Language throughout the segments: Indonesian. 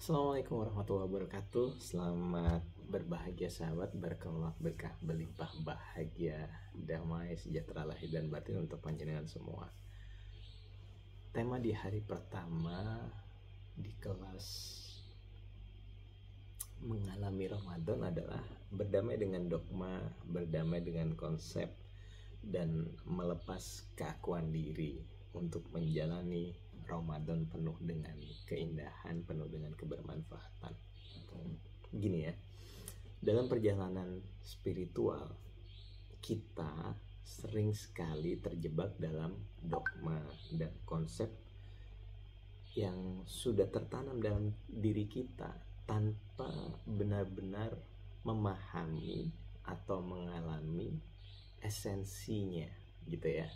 Assalamualaikum warahmatullahi wabarakatuh. Selamat berbahagia sahabat, berkelak berkah berlimpah bahagia, damai, sejahtera lahir dan batin untuk panjenengan semua. Tema di hari pertama di kelas mengalami Ramadan adalah berdamai dengan dogma, berdamai dengan konsep, dan melepas keakuan diri untuk menjalani Ramadan penuh dengan keindahan, penuh dengan kebermanfaatan. Gini ya, dalam perjalanan spiritual kita sering sekali terjebak dalam dogma dan konsep yang sudah tertanam dalam diri kita tanpa benar-benar memahami atau mengalami esensinya gitu ya.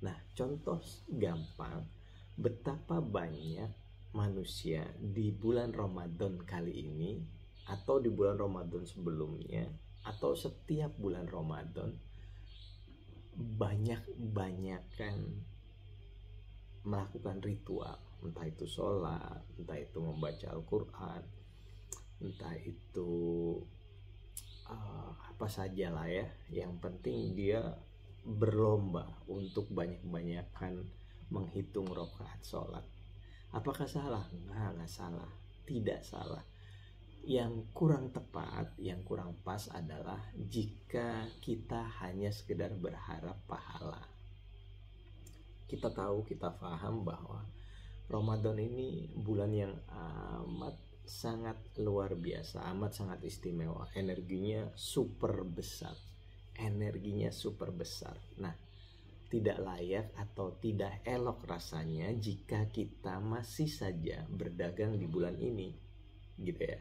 Nah, contoh gampang betapa banyak manusia di bulan Ramadan kali ini atau di bulan Ramadan sebelumnya atau setiap bulan Ramadan banyak-banyakan melakukan ritual, entah itu sholat, entah itu membaca Al-Quran, entah itu apa saja lah ya. Yang penting dia berlomba untuk banyak-banyakan menghitung rakaat sholat. Apakah salah? Nggak salah, tidak salah. Yang kurang tepat, yang kurang pas adalah jika kita hanya sekedar berharap pahala. Kita tahu, kita paham bahwa Ramadan ini bulan yang amat sangat luar biasa, amat sangat istimewa. Energinya super besar. Nah, tidak layak atau tidak elok rasanya jika kita masih saja berdagang di bulan ini, gitu ya.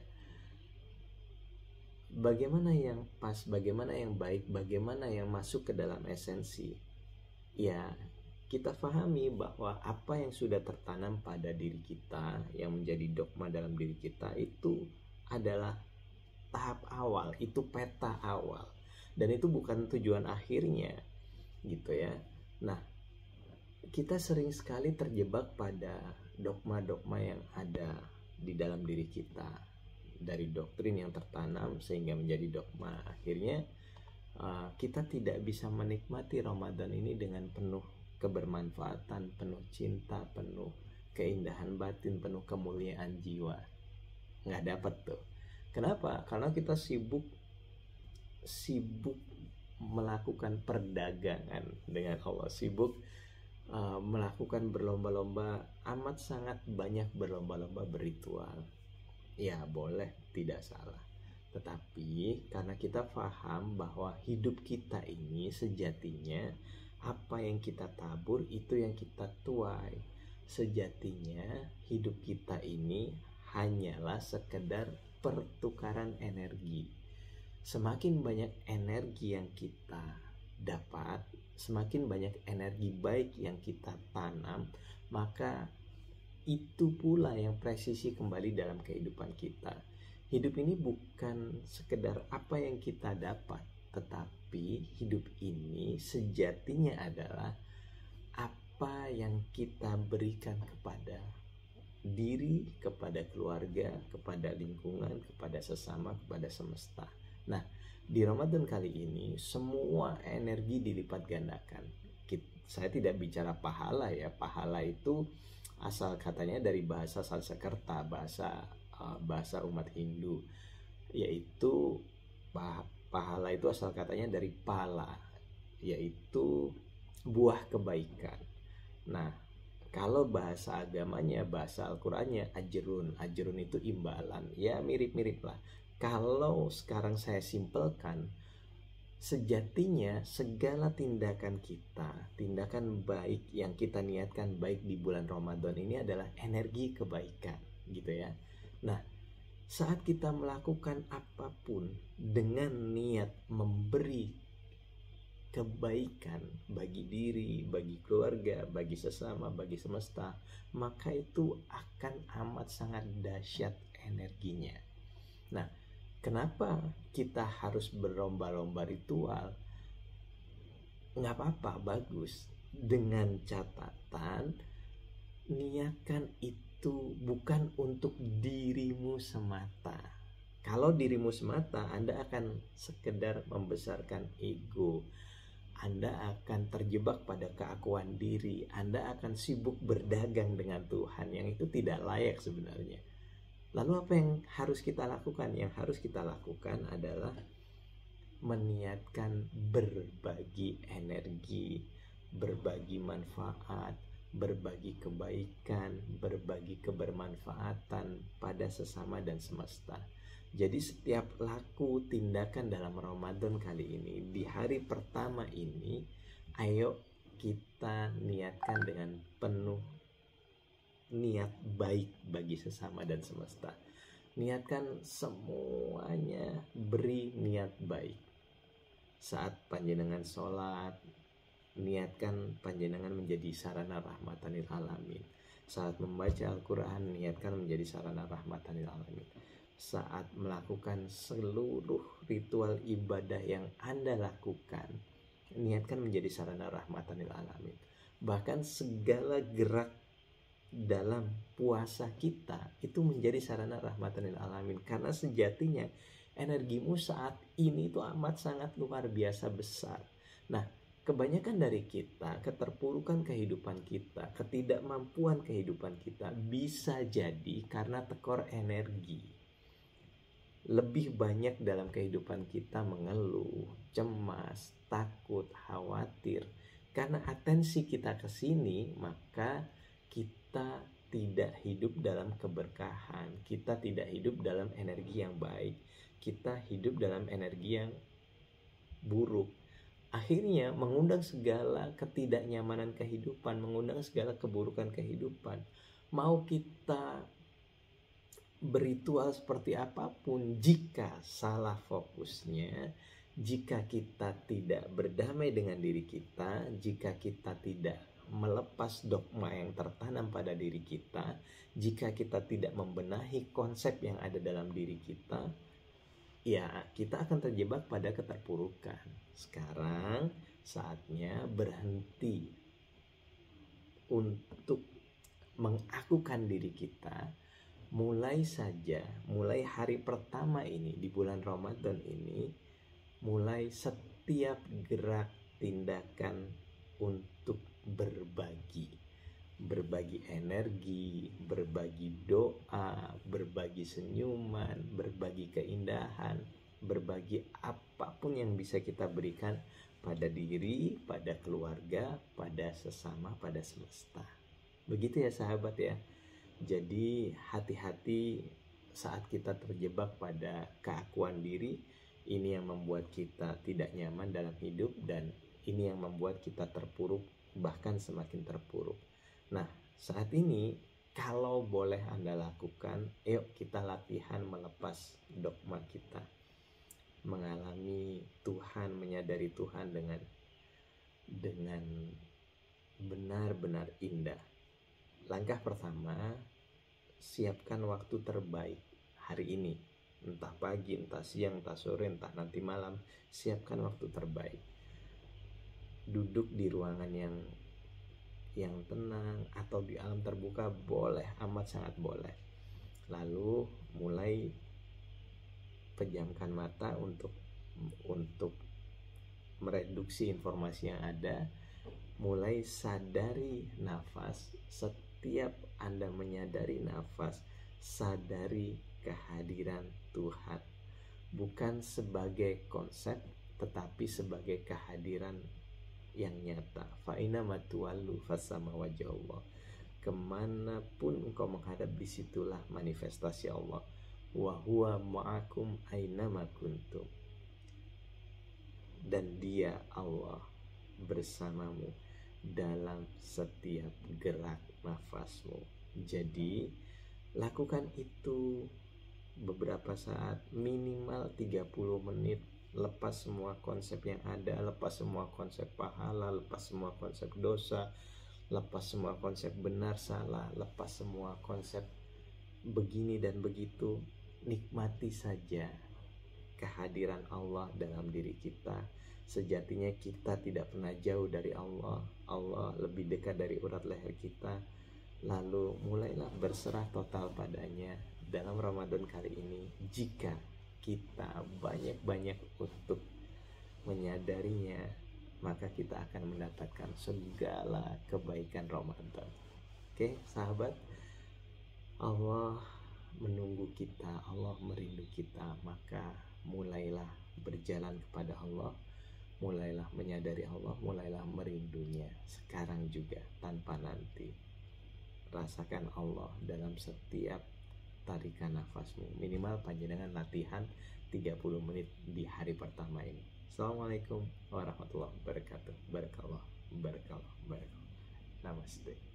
Bagaimana yang pas, bagaimana yang baik, bagaimana yang masuk ke dalam esensi? Ya, kita pahami bahwa apa yang sudah tertanam pada diri kita, yang menjadi dogma dalam diri kita itu adalah tahap awal, itu peta awal. Dan itu bukan tujuan akhirnya, gitu ya. Nah, kita sering sekali terjebak pada dogma-dogma yang ada di dalam diri kita, dari doktrin yang tertanam sehingga menjadi dogma. Akhirnya kita tidak bisa menikmati Ramadan ini dengan penuh kebermanfaatan, penuh cinta, penuh keindahan batin, penuh kemuliaan jiwa. Nggak dapat tuh. Kenapa? Karena kita sibuk melakukan perdagangan dengan Allah, sibuk melakukan berlomba-lomba, amat sangat banyak berlomba-lomba berritual. Ya boleh, tidak salah. Tetapi karena kita paham bahwa hidup kita ini sejatinya apa yang kita tabur itu yang kita tuai. Sejatinya hidup kita ini hanyalah sekedar pertukaran energi. Semakin banyak energi yang kita dapat, semakin banyak energi baik yang kita tanam, maka itu pula yang presisi kembali dalam kehidupan kita. Hidup ini bukan sekedar apa yang kita dapat, tetapi hidup ini sejatinya adalah apa yang kita berikan kepada diri, kepada keluarga, kepada lingkungan, kepada sesama, kepada semesta. Nah, di Ramadan kali ini semua energi dilipat gandakan. Saya tidak bicara pahala ya. Pahala itu asal katanya dari bahasa Sanskerta, bahasa umat Hindu, yaitu pahala itu asal katanya dari pala, yaitu buah kebaikan. Nah, kalau bahasa agamanya, bahasa Al-Qurannya ajrun itu imbalan. Ya mirip-mirip lah. Kalau sekarang saya simpelkan, sejatinya segala tindakan kita, tindakan baik yang kita niatkan baik di bulan Ramadan ini adalah energi kebaikan, gitu ya. Nah, saat kita melakukan apapun dengan niat memberi kebaikan bagi diri, bagi keluarga, bagi sesama, bagi semesta, maka itu akan amat sangat dahsyat energinya. Nah, kenapa kita harus berlomba-lomba ritual? Nggak apa-apa, bagus. Dengan catatan niatkan itu itu bukan untuk dirimu semata. Kalau dirimu semata, Anda akan sekedar membesarkan ego. Anda akan terjebak pada keakuan diri. Anda akan sibuk berdagang dengan Tuhan, yang itu tidak layak sebenarnya. Lalu apa yang harus kita lakukan? Yang harus kita lakukan adalah meniatkan berbagi energi, berbagi manfaat, berbagi kebaikan, berbagi kebermanfaatan pada sesama dan semesta. Jadi setiap laku tindakan dalam Ramadan kali ini, di hari pertama ini, ayo kita niatkan dengan penuh niat baik bagi sesama dan semesta. Niatkan semuanya, beri niat baik. Saat panjenengan sholat, niatkan panjenengan menjadi sarana rahmatan lil alamin. Saat membaca Al-Quran, niatkan menjadi sarana rahmatan lil alamin. Saat melakukan seluruh ritual ibadah yang Anda lakukan, niatkan menjadi sarana rahmatan lil alamin. Bahkan segala gerak dalam puasa kita itu menjadi sarana rahmatan lil alamin, karena sejatinya energimu saat ini itu amat sangat luar biasa besar. Nah, kebanyakan dari kita, keterpurukan kehidupan kita, ketidakmampuan kehidupan kita bisa jadi karena tekor energi. Lebih banyak dalam kehidupan kita mengeluh, cemas, takut, khawatir. Karena atensi kita ke sini, maka kita tidak hidup dalam keberkahan, kita tidak hidup dalam energi yang baik, kita hidup dalam energi yang buruk. Akhirnya mengundang segala ketidaknyamanan kehidupan, mengundang segala keburukan kehidupan. Mau kita berritual seperti apapun, jika salah fokusnya, jika kita tidak berdamai dengan diri kita, jika kita tidak melepas dogma yang tertanam pada diri kita, jika kita tidak membenahi konsep yang ada dalam diri kita, ya kita akan terjebak pada keterpurukan. Sekarang saatnya berhenti untuk mengakukan diri kita. Mulai saja, mulai hari pertama ini di bulan Ramadan ini, mulai setiap gerak tindakan untuk berbagi energi, berbagi doa, berbagi senyuman, berbagi keindahan, berbagi apapun yang bisa kita berikan pada diri, pada keluarga, pada sesama, pada semesta. Begitu ya sahabat ya. Jadi hati-hati saat kita terjebak pada keakuan diri. Ini yang membuat kita tidak nyaman dalam hidup, dan ini yang membuat kita terpuruk, bahkan semakin terpuruk. Nah, saat ini kalau boleh Anda lakukan, yuk kita latihan melepas dogma kita, mengalami Tuhan, menyadari Tuhan dengan benar-benar indah. Langkah pertama, siapkan waktu terbaik hari ini. Entah pagi, entah siang, entah sore, entah nanti malam. Siapkan waktu terbaik. Duduk di ruangan yang tenang atau di alam terbuka, boleh, amat sangat boleh. Lalu mulai pejamkan mata untuk mereduksi informasi yang ada. Mulai sadari nafas. Setiap Anda menyadari nafas, sadari kehadiran Tuhan. Bukan sebagai konsep, tetapi sebagai kehadiran yang nyata. Fa'ina matuallu fasama wajah Allah. Kemanapun engkau menghadap, disitulah manifestasi Allah. Wa huwa ma'akum ainama kuntum. Dan Dia, Allah, bersamamu dalam setiap gerak nafasmu. Jadi lakukan itu beberapa saat, minimal 30 menit. Lepas semua konsep yang ada, lepas semua konsep pahala, lepas semua konsep dosa, lepas semua konsep benar salah, lepas semua konsep begini dan begitu. Nikmati saja kehadiran Allah dalam diri kita. Sejatinya kita tidak pernah jauh dari Allah. Allah lebih dekat dari urat leher kita. Lalu mulailah berserah total padanya dalam Ramadan kali ini. Jika kita banyak-banyak untuk menyadarinya, maka kita akan mendapatkan segala kebaikan Ramadan. Oke, sahabat, Allah menunggu kita, Allah merindu kita, maka mulailah berjalan kepada Allah, mulailah menyadari Allah, mulailah merindunya sekarang juga tanpa nanti. Rasakan Allah dalam setiap tarikan nafasmu. Minimal panjenengan latihan 30 menit di hari pertama ini. Assalamualaikum warahmatullahi wabarakatuh. Barakallah, barakallah, barakallah. Namaste.